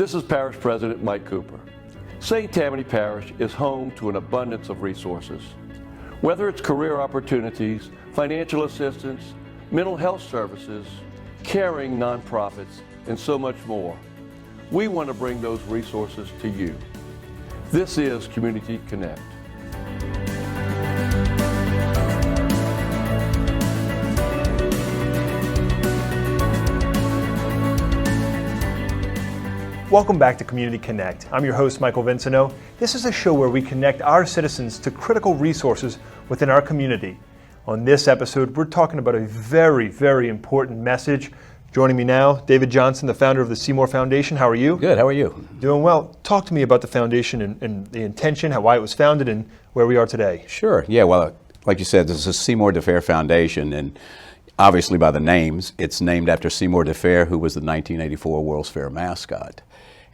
This is Parish President Mike Cooper. St. Tammany Parish is home to an abundance of resources. Whether it's career opportunities, financial assistance, mental health services, caring nonprofits, and so much more, we want to bring those resources to you. This is Community Connect. Welcome back to Community Connect. I'm your host, Michael Vincino. This is a show where we connect our citizens to critical resources within our community. On this episode, we're talking about a very, very important message. Joining me now, David Johnson, the founder of the Seymore Foundation. How are you? Good, how are you? Doing well. Talk to me about the foundation and the intention, why it was founded, and where we are today. Sure, yeah, well, like you said, this is the Seymore D'Fair Foundation, and obviously by the names, it's named after Seymore D'Fair, who was the 1984 World's Fair mascot.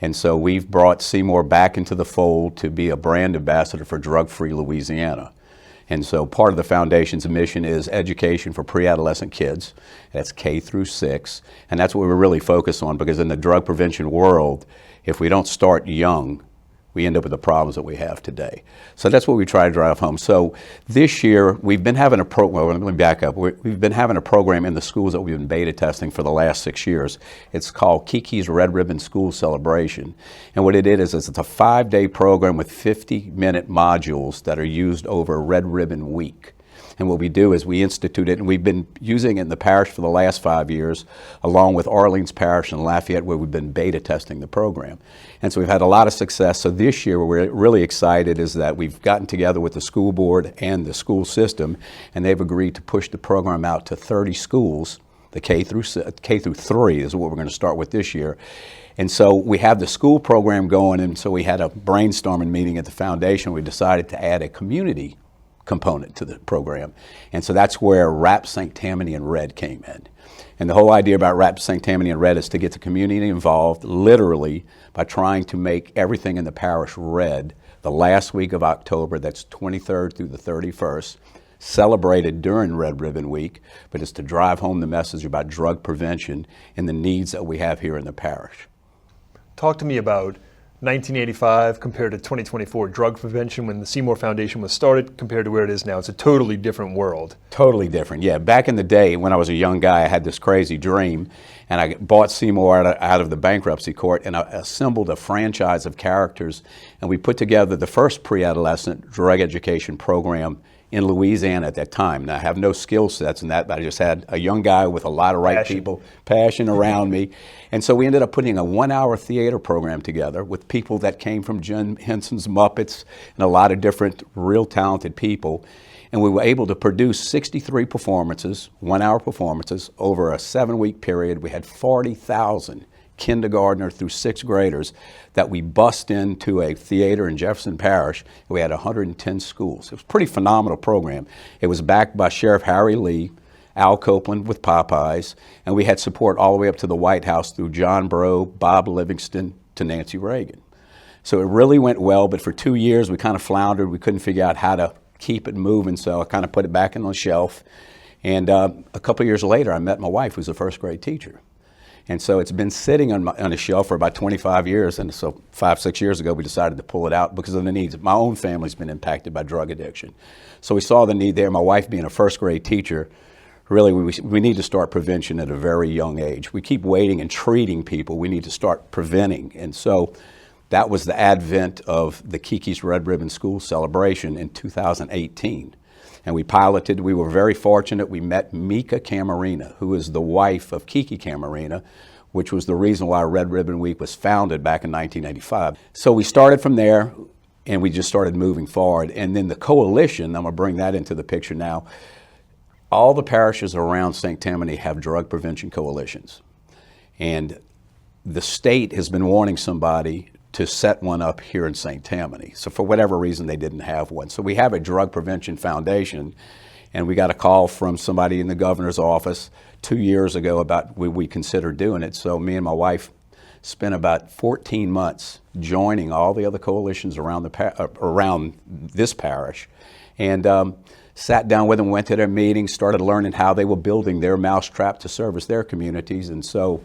And so we've brought Seymore back into the fold to be a brand ambassador for drug-free Louisiana. And so part of the foundation's mission is education for pre-adolescent kids. That's K through 6. And that's what we're really focused on, because in the drug prevention world, if we don't start young, we end up with the problems that we have today. So that's what we try to drive home. So this year, we've been having a program, well, let me back up. We've been having a program in the schools that we've been beta testing for the last 6 years. It's called Kiki's Red Ribbon School Celebration. And what it is it's a 5-day program with 50-minute modules that are used over Red Ribbon Week. And what we do is we institute it, and we've been using it in the parish for the last 5 years, along with Orleans Parish and Lafayette, where we've been beta testing the program. And so we've had a lot of success. So this year, what we're really excited is that we've gotten together with the school board and the school system, and they've agreed to push the program out to 30 schools. The K through 3 is what we're going to start with this year. And so we have the school program going, and so we had a brainstorming meeting at the foundation. We decided to add a community component to the program. And so that's where Wrap St. Tammany in Red came in. And the whole idea about Wrap St. Tammany in Red is to get the community involved, literally, by trying to make everything in the parish red the last week of October, that's 23rd through the 31st, celebrated during Red Ribbon Week, but it's to drive home the message about drug prevention and the needs that we have here in the parish. Talk to me about 1985 compared to 2024 drug prevention when the Seymore Foundation was started compared to where it is now. It's a totally different world. Totally different, yeah. Back in the day when I was a young guy, I had this crazy dream, and I bought Seymore out of the bankruptcy court, and I assembled a franchise of characters, and we put together the first pre-adolescent drug education program in Louisiana at that time. Now, I have no skill sets in that, but I just had a young guy with a lot of passion around me. And so we ended up putting a 1-hour theater program together with people that came from Jim Henson's Muppets and a lot of different real talented people. And we were able to produce 63 performances, 1-hour performances, over a 7-week period. We had 40,000 kindergartner through 6th graders that we bussed into a theater in Jefferson Parish. We had 110 schools. It was a pretty phenomenal program. It was backed by Sheriff Harry Lee, Al Copeland with Popeyes, and we had support all the way up to the White House through John Breaux, Bob Livingston, to Nancy Reagan. So it really went well, but for 2 years we kind of floundered. We couldn't figure out how to keep it moving, so I kind of put it back on the shelf. And a couple of years later, I met my wife, who's a first grade teacher. And so it's been sitting on a shelf for about 25 years, and so 5-6 years ago we decided to pull it out because of the needs. My own family's been impacted by drug addiction. So we saw the need there. My wife being a first grade teacher, really we need to start prevention at a very young age. We keep waiting and treating people. We need to start preventing. And so that was the advent of the Kiki's Red Ribbon School Celebration in 2018. And we piloted, we were very fortunate, we met Mika Camarena, who is the wife of Kiki Camarena, which was the reason why Red Ribbon Week was founded back in 1985. So we started from there, and we just started moving forward. And then the coalition, I'm gonna bring that into the picture now, all the parishes around St. Tammany have drug prevention coalitions. And the state has been wanting somebody to set one up here in St. Tammany. So for whatever reason, they didn't have one. So we have a drug prevention foundation, and we got a call from somebody in the governor's office 2 years ago about would we consider doing it. So me and my wife spent about 14 months joining all the other coalitions around this parish, and sat down with them, went to their meetings, started learning how they were building their mousetrap to service their communities. And so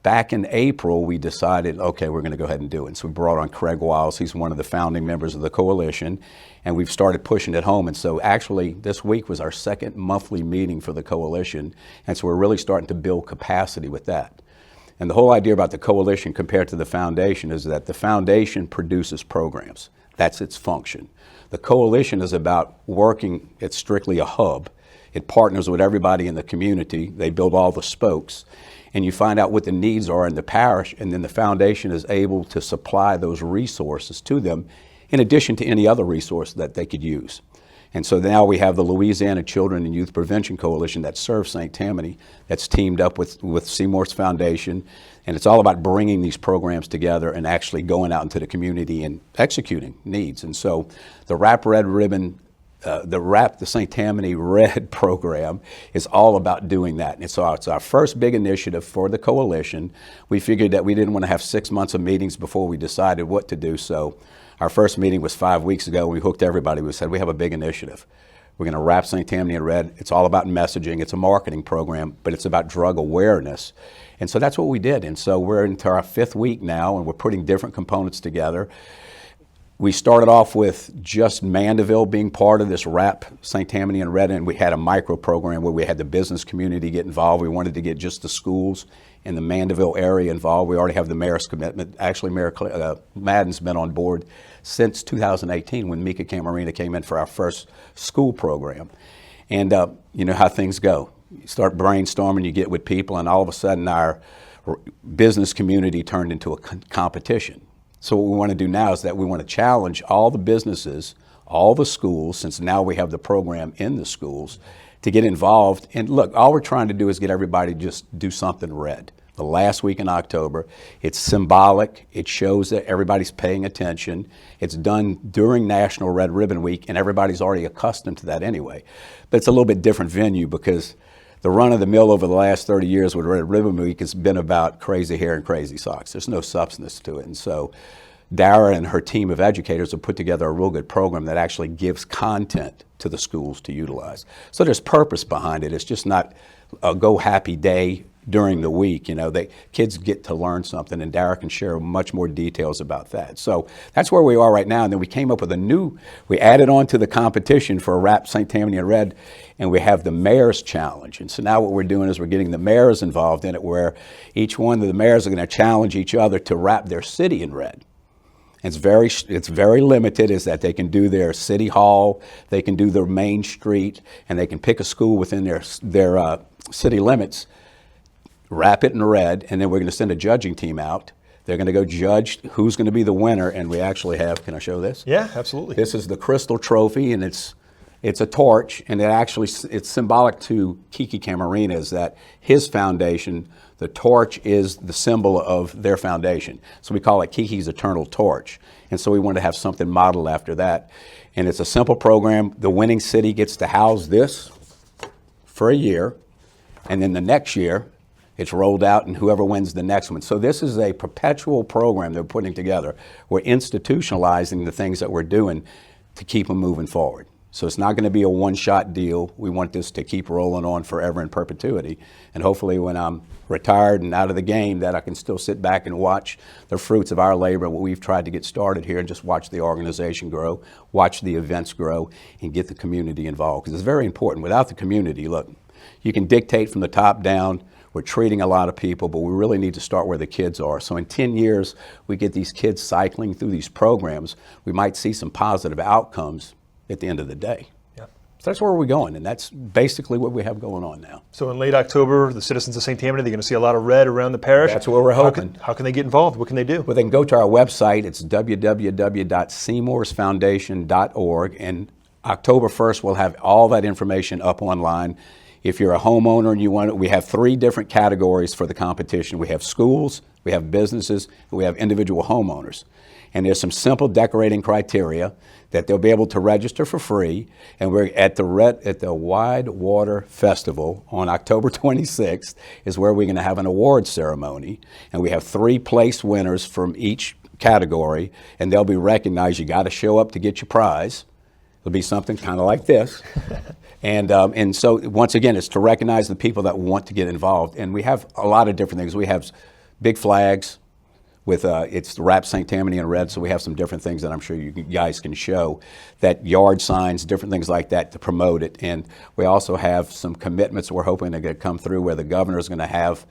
back in April, we decided, okay, we're going to go ahead and do it. And so we brought on Craig Wiles. He's one of the founding members of the coalition, and we've started pushing it home. And so actually, this week was our second monthly meeting for the coalition, and so we're really starting to build capacity with that. And the whole idea about the coalition compared to the foundation is that the foundation produces programs. That's its function. The coalition is about working, it's strictly a hub. It partners with everybody in the community. They build all the spokes, and you find out what the needs are in the parish, and then the foundation is able to supply those resources to them in addition to any other resource that they could use. And so now we have the Louisiana Children and Youth Prevention Coalition that serves St. Tammany, that's teamed up with Seymour's Foundation, and it's all about bringing these programs together and actually going out into the community and executing needs. And so the Wrap Red Ribbon, the St. Tammany Red program is all about doing that. And so it's our first big initiative for the coalition. We figured that we didn't want to have 6 months of meetings before we decided what to do. So our first meeting was 5 weeks ago. We hooked everybody. We said, we have a big initiative. We're going to wrap St. Tammany in red. It's all about messaging. It's a marketing program, but it's about drug awareness. And so that's what we did. And so we're into our 5th week now, and we're putting different components together. We started off with just Mandeville being part of this Wrap St. Tammany in Red, and we had a micro program where we had the business community get involved. We wanted to get just the schools in the Mandeville area involved. We already have the mayor's commitment. Actually, Mayor Madden's been on board since 2018 when Mika Camarena came in for our first school program. And you know how things go. You start brainstorming, you get with people, and all of a sudden our business community turned into a competition. So what we want to do now is that we want to challenge all the businesses, all the schools, since now we have the program in the schools, to get involved. And look, all we're trying to do is get everybody to just do something red. The last week in October, it's symbolic. It shows that everybody's paying attention. It's done during National Red Ribbon Week, and everybody's already accustomed to that anyway. But it's a little bit different venue because the run of the mill over the last 30 years with Red Ribbon Week has been about crazy hair and crazy socks. There's no substance to it. And so Dara and her team of educators have put together a real good program that actually gives content to the schools to utilize. So there's purpose behind it. It's just not a go happy day during the week. You know, kids get to learn something, and Dara can share much more details about that. So that's where we are right now. And then we came up with we added on to the competition for Wrap St. Tammany in Red, and we have the Mayor's Challenge. And so now what we're doing is we're getting the mayors involved in it, where each one of the mayors are going to challenge each other to wrap their city in red. It's very limited, is that they can do their city hall, they can do their main street, and they can pick a school within their city limits, wrap it in red, and then we're going to send a judging team out. They're going to go judge who's going to be the winner, and we actually have, can I show this? Yeah, absolutely. This is the crystal trophy, and it's a torch, and it's symbolic to Kiki Camarena, is that his foundation, the torch is the symbol of their foundation. So we call it Kiki's Eternal Torch. And so we want to have something modeled after that. And it's a simple program. The winning city gets to house this for a year, and then the next year, it's rolled out, and whoever wins the next one. So this is a perpetual program they're putting together. We're institutionalizing the things that we're doing to keep them moving forward. So it's not going to be a one-shot deal. We want this to keep rolling on forever in perpetuity. And hopefully when I'm retired and out of the game, that I can still sit back and watch the fruits of our labor, what we've tried to get started here, and just watch the organization grow, watch the events grow, and get the community involved. Because it's very important. Without the community, look, you can dictate from the top down. We're treating a lot of people, but we really need to start where the kids are. So in 10 years, we get these kids cycling through these programs. We might see some positive outcomes at the end of the day. Yeah. So that's where we're going, and that's basically what we have going on now. So in late October, the citizens of St. Tammany, they're going to see a lot of red around the parish. That's what we're hoping. How can they get involved? What can they do? Well, they can go to our website. It's www.seymoorsfoundation.org, and October 1st, we'll have all that information up online. If you're a homeowner and you want it, we have 3 different categories for the competition. We have schools, we have businesses, and we have individual homeowners. And there's some simple decorating criteria that they'll be able to register for free. And we're at the Wide Water Festival on October 26th is where we're going to have an award ceremony. And we have 3 place winners from each category, and they'll be recognized. You got to show up to get your prize. It'll be something kind of like this. And so once again, it's to recognize the people that want to get involved. And we have a lot of different things. We have big flags with, it's wrapped St. Tammany in red, so we have some different things that I'm sure you guys can show, that yard signs, different things like that to promote it. And we also have some commitments we're hoping to come through where the governor's going to have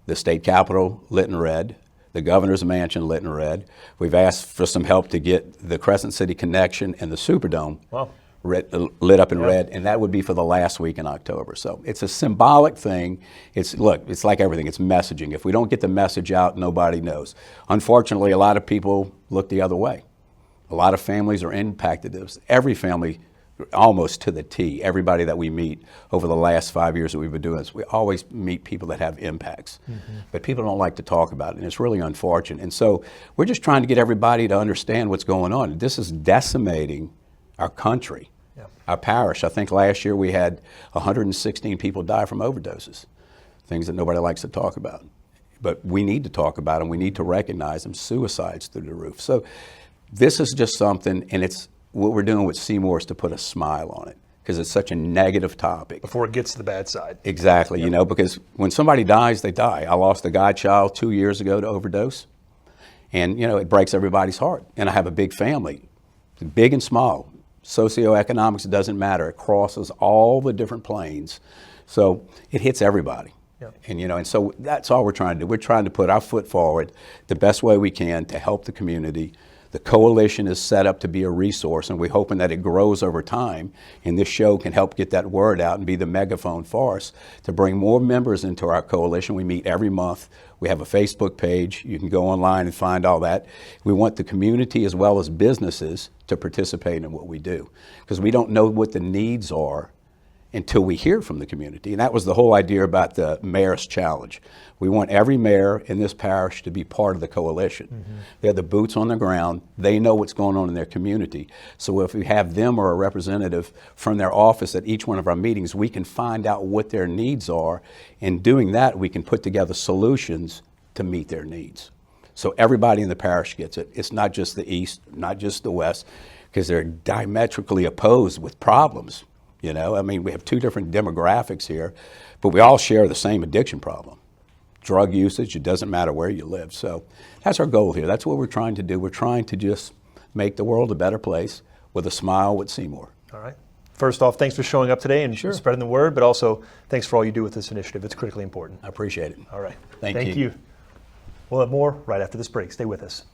the state capitol lit in red, the governor's mansion lit in red. We've asked for some help to get the Crescent City Connection and the Superdome lit up in red, and that would be for the last week in October. So it's a symbolic thing. It's like everything, it's messaging. If we don't get the message out, nobody knows. Unfortunately, a lot of people look the other way. A lot of families are impacted. Every family, almost to the T, everybody that we meet over the last 5 years that we've been doing this, we always meet people that have impacts. But people don't like to talk about it, and it's really unfortunate. And so we're just trying to get everybody to understand what's going on. This is decimating our country, our parish. I think last year we had 116 people die from overdoses, things that nobody likes to talk about. But we need to talk about them. We need to recognize them. Suicides through the roof. So this is just something, and it's what we're doing with Seymore is to put a smile on it because it's such a negative topic. Before it gets to the bad side. Exactly, you know, because when somebody dies, they die. I lost a godchild 2 years ago to overdose, and, you know, it breaks everybody's heart. And I have a big family, big and small. Socioeconomics doesn't matter. It crosses all the different planes. So it hits everybody. And, you know, and so that's all we're trying to do. We're trying to put our foot forward the best way we can to help the community. The coalition is set up to be a resource, and we're hoping that it grows over time, and this show can help get that word out and be the megaphone for us to bring more members into our coalition. We meet every month. We have a Facebook page. You can go online and find all that. We want the community as well as businesses to participate in what we do, because we don't know what the needs are until we hear from the community. And that was the whole idea about the Mayor's Challenge. We want every mayor in this parish to be part of the coalition. They're the boots on the ground. They know what's going on in their community. So if we have them or a representative from their office at each one of our meetings, we can find out what their needs are. In doing that, we can put together solutions to meet their needs. So everybody in the parish gets it. It's not just the East, not just the West, because they're diametrically opposed with problems. You know, I mean, we have two different demographics here, but we all share the same addiction problem. Drug usage, it doesn't matter where you live. So that's our goal here. That's what we're trying to do. We're trying to just make the world a better place with a smile with Seymore. All right. First off, thanks for showing up today and spreading the word, but also thanks for all you do with this initiative. It's critically important. I appreciate it. All right. Thank you. We'll have more right after this break. Stay with us.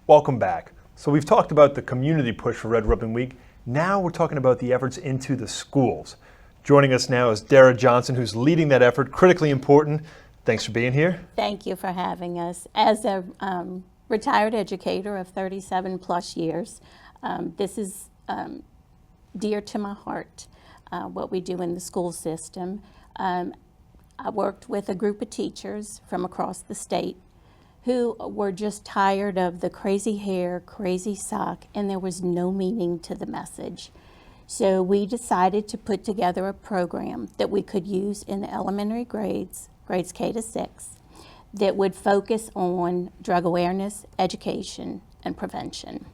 Welcome back. So we've talked about the community push for Red Ribbon Week. Now we're talking about the efforts into the schools. Joining us now is Dara Johnson, who's leading that effort, critically important. Thanks for being here. Thank you for having us. As a retired educator of 37 plus years, this is dear to my heart, what we do in the school system. I worked with a group of teachers from across the state who were just tired of the crazy hair, crazy sock, and there was no meaning to the message. So we decided to put together a program that we could use in the elementary grades K to 6, that would focus on drug awareness, education, and prevention.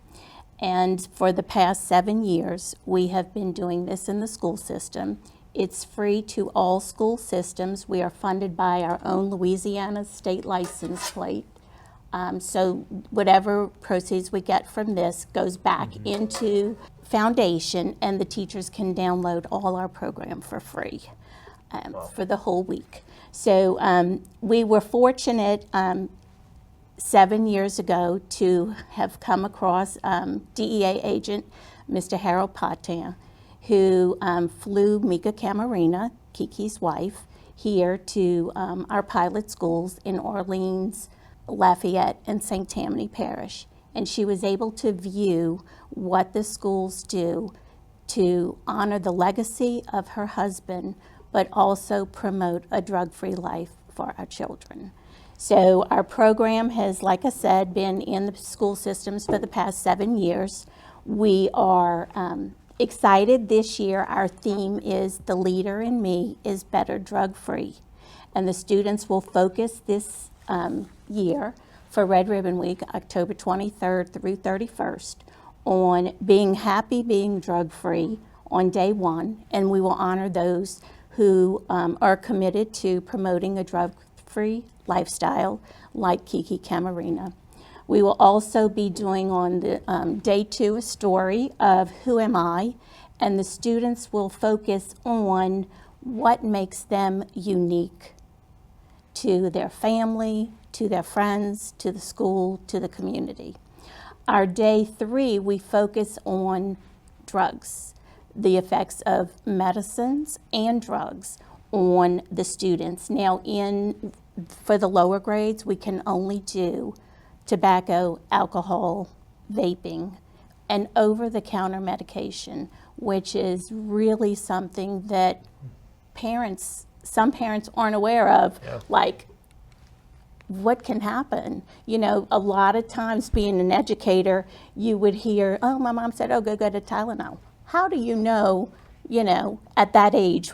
And for the past 7 years, we have been doing this in the school system It's free to all school systems. We are funded by our own Louisiana state license plate. So whatever proceeds we get from this goes back into foundation, and the teachers can download all our program for free for the whole week. So we were fortunate 7 years ago to have come across DEA agent Mr. Harold Patin, who flew Mika Camarena, Kiki's wife, here to our pilot schools in Orleans, Lafayette, and St. Tammany Parish. And she was able to view what the schools do to honor the legacy of her husband, but also promote a drug-free life for our children. So our program has, like I said, been in the school systems for the past 7 years. We are excited this year. Our theme is "The Leader in Me is Better Drug-Free." And the students will focus this year for Red Ribbon Week, October 23rd through 31st, on being happy, being drug-free on day one. And we will honor those who are committed to promoting a drug-free lifestyle, like Kiki Camarena. We will also be doing on the day two a story of Who Am I? And the students will focus on what makes them unique to their family, to their friends, to the school, to the community. Our day three, we focus on drugs, the effects of medicines and drugs on the students. Now, for the lower grades, we can only do tobacco, alcohol, vaping, and over-the-counter medication, which is really something that some parents aren't aware of. Yeah. Like, what can happen? You know, a lot of times being an educator, you would hear, oh, my mom said, oh, go get a Tylenol. How do you know, at that age,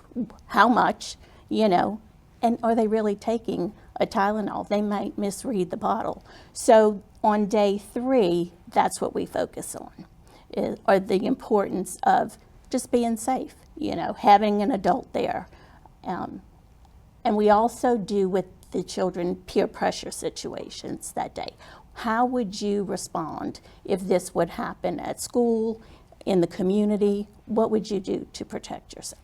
how much, and are they really taking a Tylenol? They might misread the bottle. So on day three, that's what we focus on, are the importance of just being safe, having an adult there. And we also do with the children peer pressure situations that day. How would you respond if this would happen at school, in the community? What would you do to protect yourself?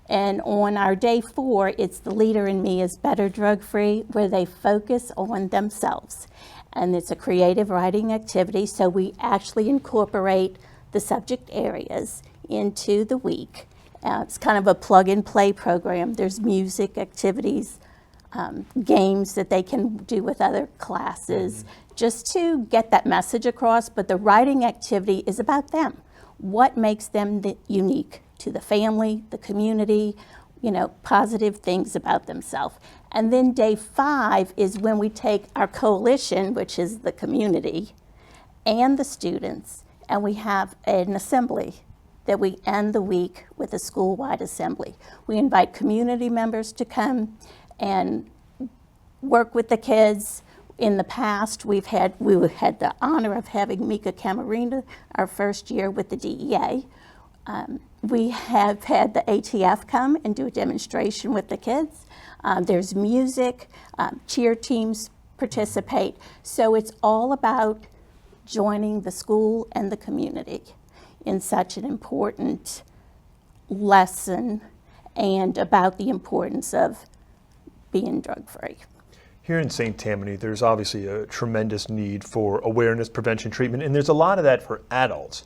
And on our day four, it's The Leader in Me is Better Drug-Free, where they focus on themselves. And it's a creative writing activity, so we actually incorporate the subject areas into the week. It's kind of a plug-and-play program. There's music, activities, games that they can do with other classes, just to get that message across. But the writing activity is about them. What makes them unique to the family, the community, positive things about themselves. And then day five is when we take our coalition, which is the community, and the students, and we have an assembly that we end the week with a school-wide assembly. We invite community members to come and work with the kids. In the past, we had the honor of having Mika Camarena our first year with the DEA. We have had the ATF come and do a demonstration with the kids. There's music, cheer teams participate. So it's all about joining the school and the community in such an important lesson, and about the importance of being drug-free. Here in St. Tammany, there's obviously a tremendous need for awareness, prevention, treatment, and there's a lot of that for adults.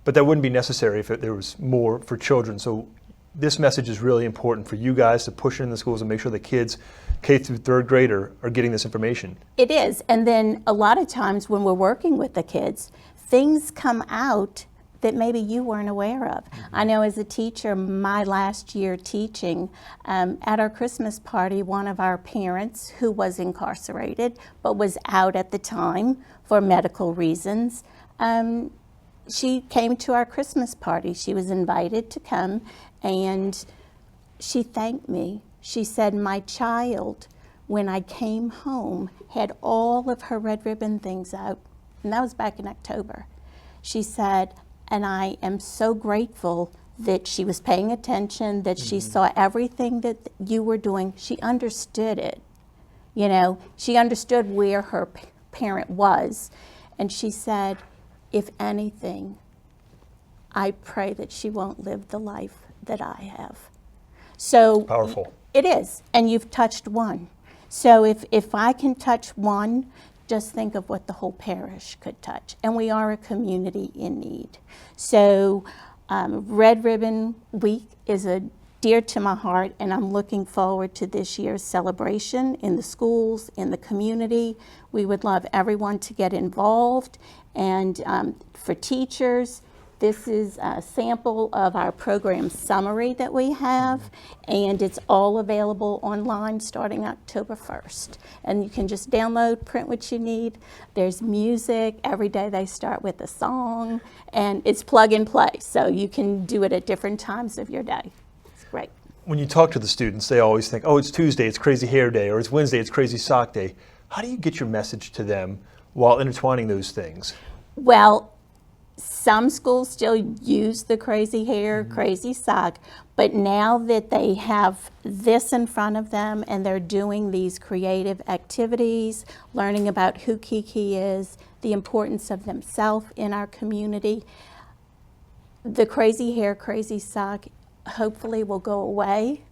But that wouldn't be necessary if there was more for children. So this message is really important for you guys to push it in the schools and make sure the kids, K through third grade, are getting this information. It is. And then a lot of times when we're working with the kids, things come out that maybe you weren't aware of. I know as a teacher, my last year teaching, at our Christmas party, one of our parents who was incarcerated but was out at the time for medical reasons, she came to our Christmas party. She was invited to come, and she thanked me. She said, my child, when I came home, had all of her red ribbon things out, and that was back in October. She said, and I am so grateful that she was paying attention, that she saw everything that you were doing. She understood it. You know, she understood where her parent was. And she said, if anything, I pray that she won't live the life that I have. So Powerful. It is, and you've touched one. So if I can touch one, just think of what the whole parish could touch. And we are a community in need. So Red Ribbon Week is dear to my heart, and I'm looking forward to this year's celebration in the schools, in the community. We would love everyone to get involved. And for teachers, this is a sample of our program summary that we have, and it's all available online starting October 1st. And you can just download, print what you need. There's music. Every day they start with a song, and it's plug and play, so you can do it at different times of your day. It's great. When you talk to the students, they always think, oh, it's Tuesday, it's Crazy Hair Day, or it's Wednesday, it's Crazy Sock Day. How do you get your message to them while intertwining those things? Well, some schools still use the crazy hair, crazy sock, but now that they have this in front of them and they're doing these creative activities, learning about who Kiki is, the importance of themselves in our community, the crazy hair, crazy sock hopefully will go away.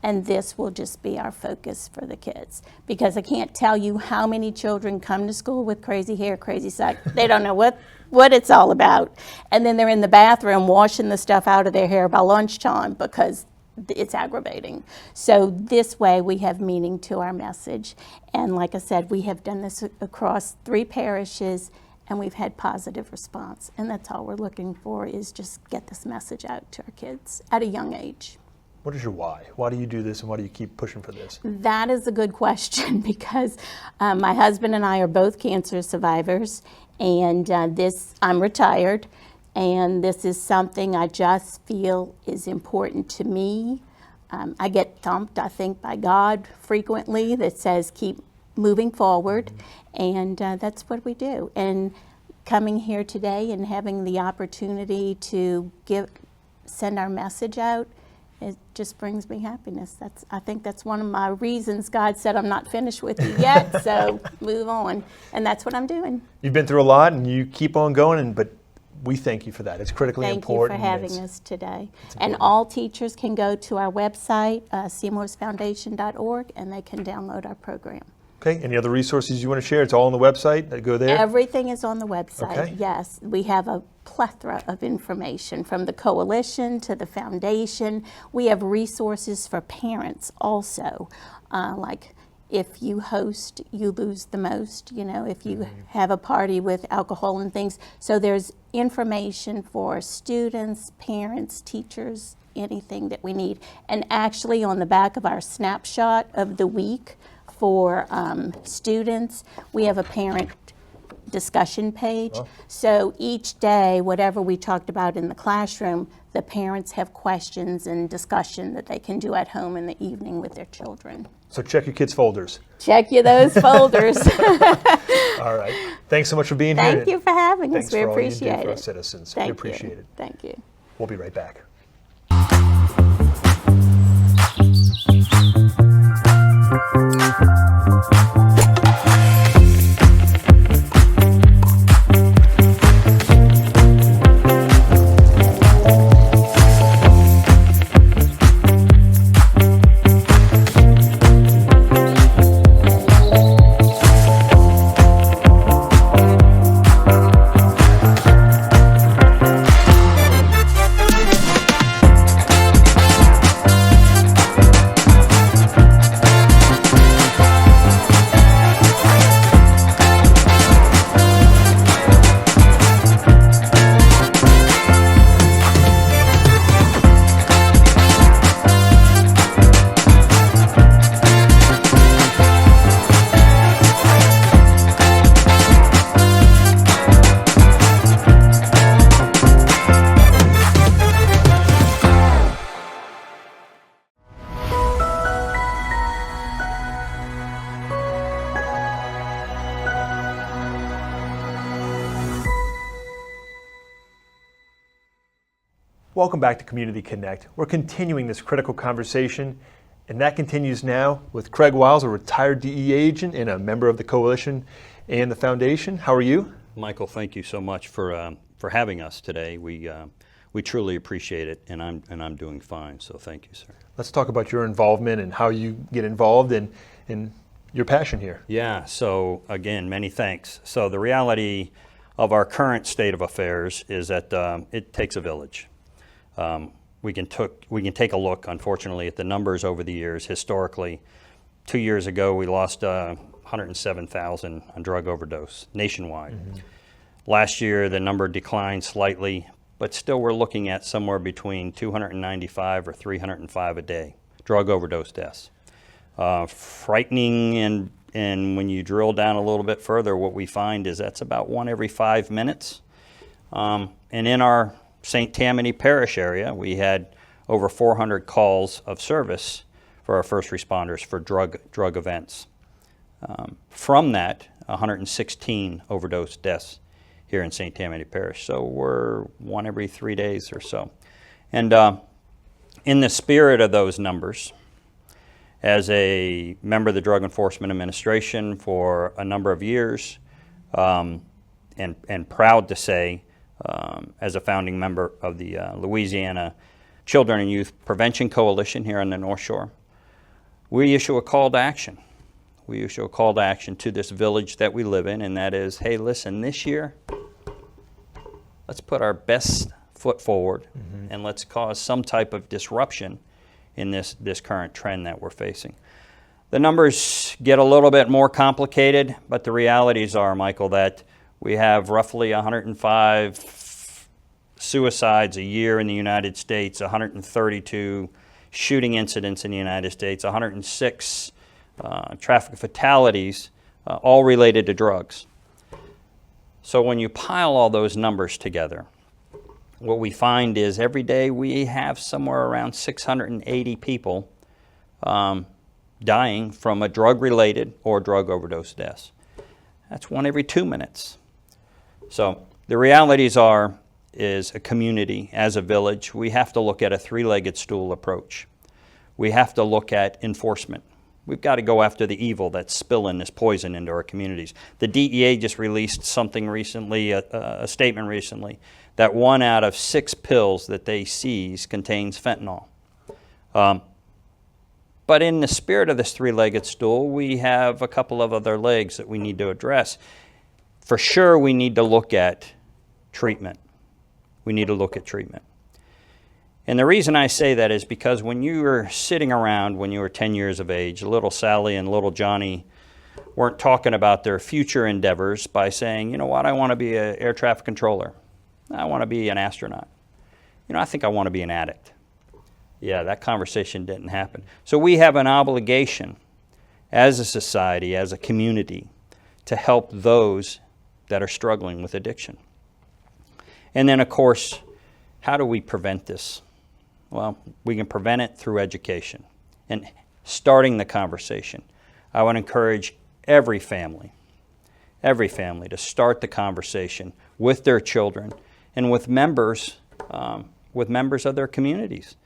And this will just be our focus for the kids. Because I can't tell you how many children come to school with crazy hair, crazy sock. They don't know what it's all about. And then they're in the bathroom washing the stuff out of their hair by lunchtime because it's aggravating. So this way we have meaning to our message. And like I said, we have done this across 3 parishes, and we've had positive response. And that's all we're looking for, is just get this message out to our kids at a young age. What is your why? Why do you do this, and why do you keep pushing for this? That is a good question, because my husband and I are both cancer survivors, and I'm retired, and this is something I just feel is important to me. I get thumped, I think, by God frequently that says keep moving forward, and that's what we do. And coming here today and having the opportunity to send our message out, it just brings me happiness. I think that's one of my reasons God said, I'm not finished with you yet, so move on. And that's what I'm doing. You've been through a lot, and you keep on going, but we thank you for that. It's critically important. Thank you for having us today. And all teachers can go to our website, seymoresfoundation.org, and they can download our program. Okay, any other resources you want to share? It's all on the website. Go there. Everything is on the website, Okay. Yes. We have a plethora of information, from the coalition to the foundation. We have resources for parents also, like if you host, you lose the most, if you have a party with alcohol and things. So there's information for students, parents, teachers, anything that we need. And actually on the back of our snapshot of the week, for students, we have a parent discussion page. So each day, whatever we talked about in the classroom, the parents have questions and discussion that they can do at home in the evening with their children. So check your kids' folders. Check those folders. All right. Thanks so much for being here. Thank you for having us. Thanks We for all you do appreciate for it. us citizens. Thank We appreciate you. it. Thank you. We'll be right back. Welcome back to Community Connect. We're continuing this critical conversation, and that continues now with Craig Wiles, a retired DEA agent and a member of the coalition and the foundation. How are you? Michael, thank you so much for having us today. We truly appreciate it, and I'm doing fine. So thank you, sir. Let's talk about your involvement and how you get involved and your passion here. Yeah. So again, many thanks. So the reality of our current state of affairs is that it takes a village. We can take a look, unfortunately, at the numbers over the years. Historically, 2 years ago, we lost 107,000 on drug overdose nationwide. Mm-hmm. Last year, the number declined slightly, but still we're looking at somewhere between 295 or 305 a day, drug overdose deaths. Frightening, and when you drill down a little bit further, what we find is that's about 1 every 5 minutes. And in our St. Tammany Parish area, we had over 400 calls of service for our first responders for drug events. From that, 116 overdose deaths here in St. Tammany Parish. So we're 1 every 3 days or so. And in the spirit of those numbers, as a member of the Drug Enforcement Administration for a number of years, and proud to say, as a founding member of the Louisiana Children and Youth Prevention Coalition here on the North Shore, we issue a call to action. We issue a call to action to this village that we live in, and that is, hey, listen, this year, let's put our best foot forward, mm-hmm. and let's cause some type of disruption in this current trend that we're facing. The numbers get a little bit more complicated, but the realities are, Michael, that we have roughly 105 suicides a year in the United States, 132 shooting incidents in the United States, 106 traffic fatalities, all related to drugs. So when you pile all those numbers together, what we find is every day we have somewhere around 680 people dying from a drug-related or drug overdose deaths. That's 1 every 2 minutes. So the realities is a community, as a village, we have to look at a 3-legged stool approach. We have to look at enforcement. We've got to go after the evil that's spilling this poison into our communities. The DEA just released something recently, a statement recently, that 1 out of 6 pills that they seize contains fentanyl. But in the spirit of this 3-legged stool, we have a couple of other legs that we need to address. For sure, we need to look at treatment. We need to look at treatment. And the reason I say that is because when you were sitting around when you were 10 years of age, little Sally and little Johnny weren't talking about their future endeavors by saying, you know what, I want to be an air traffic controller. I want to be an astronaut. You know, I think I want to be an addict. Yeah, that conversation didn't happen. So we have an obligation as a society, as a community, to help those that are struggling with addiction. And then, of course, how do we prevent this? Well, we can prevent it through education and starting the conversation. I would encourage every family to start the conversation with their children and with members of their communities.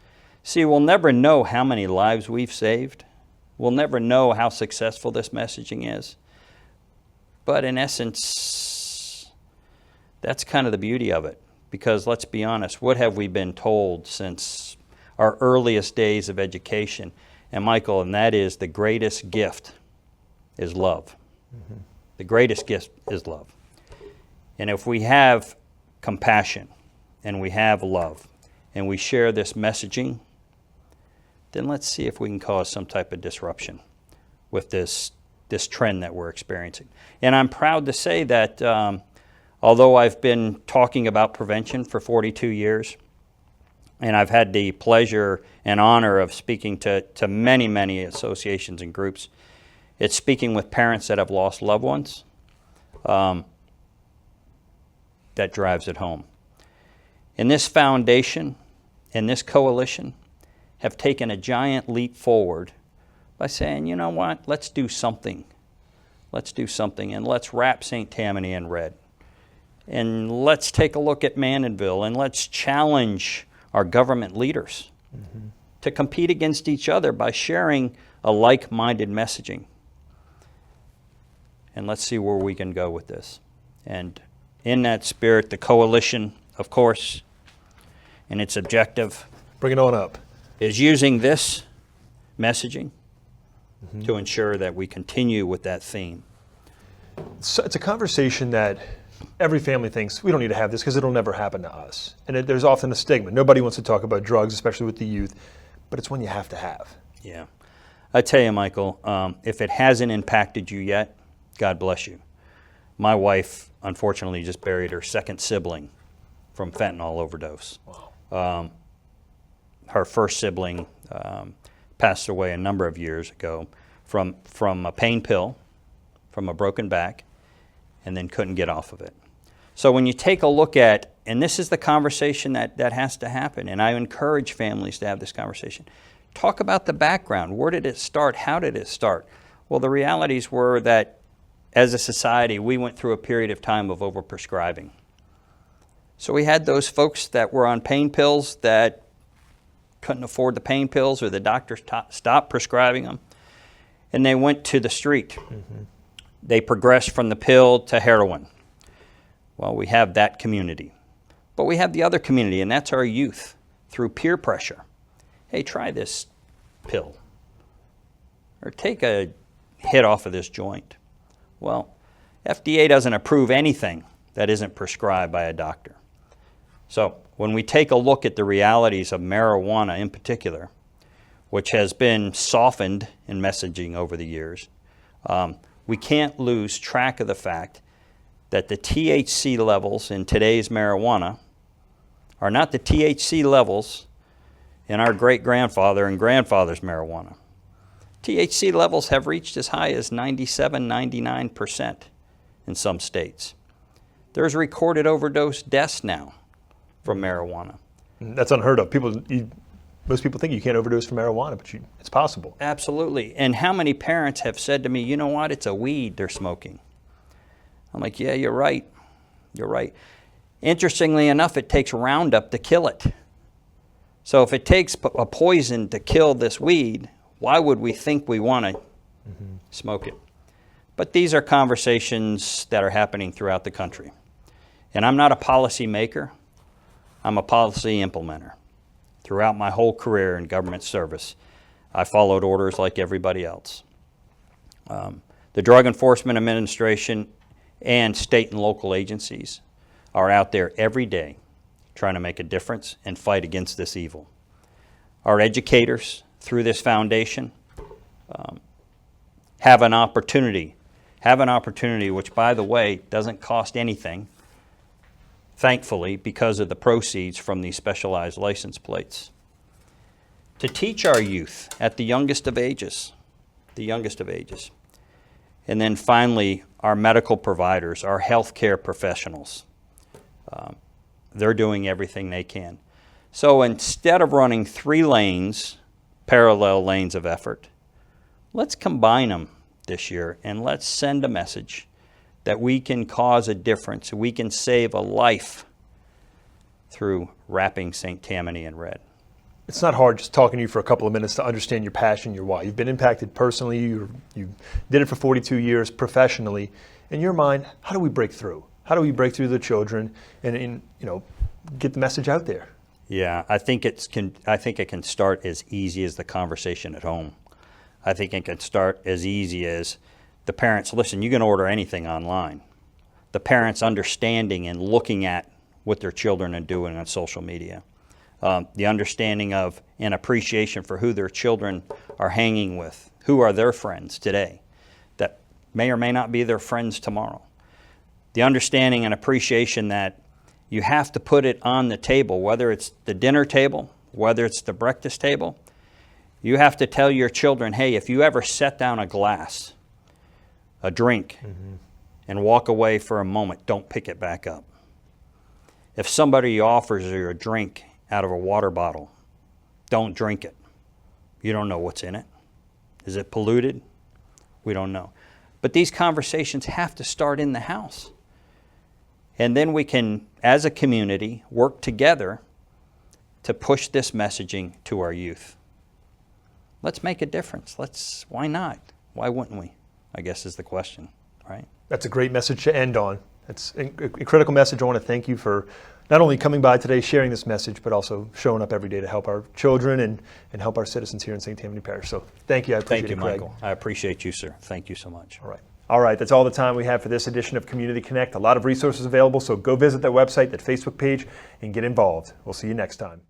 See, we'll never know how many lives we've saved. We'll never know how successful this messaging is. But in essence, that's kind of the beauty of it. Because let's be honest, what have we been told since our earliest days of education? And Michael, and that is the greatest gift is love. Mm-hmm. The greatest gift is love. And if we have compassion and we have love and we share this messaging, then let's see if we can cause some type of disruption with this trend that we're experiencing. And I'm proud to say that although I've been talking about prevention for 42 years, and I've had the pleasure and honor of speaking to many, many associations and groups, it's speaking with parents that have lost loved ones that drives it home. And this foundation and this coalition have taken a giant leap forward by saying, you know what, let's do something. Let's do something, and let's wrap St. Tammany in red. And let's take a look at Mandeville, and let's challenge our government leaders to compete against each other by sharing a like-minded messaging. And let's see where we can go with this. And in that spirit, the coalition, of course, and its objective Bring it on up. is using this messaging to ensure that we continue with that theme. So it's a conversation that every family thinks we don't need to have this because it'll never happen to us. And there's often a stigma. Nobody wants to talk about drugs, especially with the youth, but it's one you have to have. Yeah. I tell you, Michael, if it hasn't impacted you yet, God bless you. My wife, unfortunately, just buried her second sibling from fentanyl overdose. Wow. Her first sibling passed away a number of years ago from a pain pill, from a broken back, and then couldn't get off of it. So when you take a look at, and this is the conversation that has to happen, and I encourage families to have this conversation. Talk about the background. Where did it start? How did it start? Well, the realities were that as a society, we went through a period of time of overprescribing. So we had those folks that were on pain pills that couldn't afford the pain pills, or the doctors stopped prescribing them, and they went to the street. They progressed from the pill to heroin. Well, we have that community. But we have the other community, and that's our youth, through peer pressure. Hey, try this pill, or take a hit off of this joint. Well, FDA doesn't approve anything that isn't prescribed by a doctor. So when we take a look at the realities of marijuana in particular, which has been softened in messaging over the years, we can't lose track of the fact that the THC levels in today's marijuana are not the THC levels in our great-grandfather and grandfather's marijuana. THC levels have reached as high as 97, 99% in some states. There's recorded overdose deaths now from marijuana. That's unheard of. Most people think you can't overdose from marijuana, but it's possible. Absolutely. And how many parents have said to me, you know what, it's a weed they're smoking. I'm like, yeah, you're right. You're right. Interestingly enough, it takes Roundup to kill it. So if it takes a poison to kill this weed, why would we think we want to smoke it? But these are conversations that are happening throughout the country. And I'm not a policy maker. I'm a policy implementer. Throughout my whole career in government service, I followed orders like everybody else. The Drug Enforcement Administration and state and local agencies are out there every day trying to make a difference and fight against this evil. Our educators, through this foundation, have an opportunity, which, by the way, doesn't cost anything, thankfully, because of the proceeds from these specialized license plates, to teach our youth at the youngest of ages. And then finally, our medical providers, our healthcare professionals. They're doing everything they can. So instead of running 3 lanes, parallel lanes of effort, let's combine them this year, and let's send a message that we can cause a difference. We can save a life through wrapping St. Tammany in red. It's not hard just talking to you for a couple of minutes to understand your passion, your why. You've been impacted personally. You did it for 42 years professionally. In your mind, how do we break through? How do we break through the children and get the message out there? Yeah, I think it can start as easy as the conversation at home. I think it can start as easy as the parents, listen, you can order anything online. The parents understanding and looking at what their children are doing on social media. The understanding of and appreciation for who their children are hanging with, who are their friends today, that may or may not be their friends tomorrow. The understanding and appreciation that you have to put it on the table, whether it's the dinner table, whether it's the breakfast table. You have to tell your children, hey, if you ever set down a glass, a drink, and walk away for a moment, don't pick it back up. If somebody offers you a drink out of a water bottle, don't drink it. You don't know what's in it. Is it polluted? We don't know. But these conversations have to start in the house. And then we can, as a community, work together to push this messaging to our youth. Let's make a difference. Why not? Why wouldn't we? I guess is the question, right? That's a great message to end on. It's a critical message. I want to thank you for not only coming by today, sharing this message, but also showing up every day to help our children and help our citizens here in St. Tammany Parish. So thank you. I appreciate Thank you, it, Craig. Michael. I appreciate you, sir. Thank you so much. All right, that's all the time we have for this edition of Community Connect. A lot of resources available, so go visit their website, that Facebook page, and get involved. We'll see you next time.